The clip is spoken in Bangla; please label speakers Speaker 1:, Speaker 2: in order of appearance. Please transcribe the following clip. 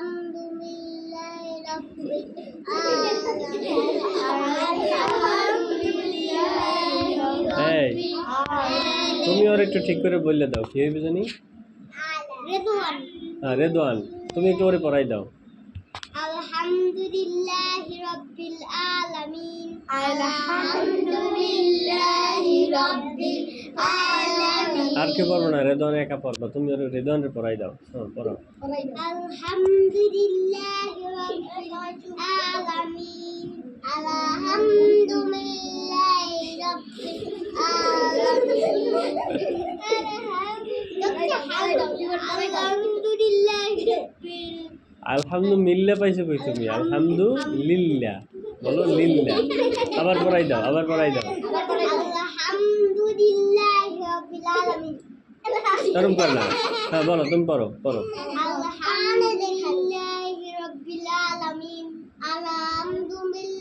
Speaker 1: আলহামদুলিল্লাহি রাব্বিল আলামিন।
Speaker 2: এই তুমি ওর একটু ঠিক করে বললে দাও, কি হইবে জানি?
Speaker 1: রেদওয়ান।
Speaker 2: হ্যাঁ, রেদওয়ান, তুমি একটু ওরে পড়াই দাও।
Speaker 1: আলহামদুলিল্লাহি রাব্বিল আলামিন। আলহামদুলিল্লাহি রাব্বিল আলামিন।
Speaker 2: আর কেউ পারবো না, রেদওয়ান একা পারবা, তুমি ওর রেদওয়ানরে পড়াই দাও। হ্যাঁ, পড়াও।
Speaker 1: আলহামদুলিল্লাহি রাব্বিল আলামিন। আলহামদুলিল্লাহি রাব্বিল আলামিন।
Speaker 2: আলহামদুলিল্লাহ পাইছো কই তুমি? আলহামদুলিল্লাহ বলো, লিল্লাহ। আবার পড়াই দাও, আবার পড়াই দাও।
Speaker 1: আলহামদুলিল্লাহি রাব্বিল আলামিন।
Speaker 2: এরকম কর না। হ্যাঁ বলো, তুমি পড়ো পড়ো।
Speaker 1: আলহামদুলিল্লাহি রাব্বিল আলামিন। আলহামদুলিল্লাহি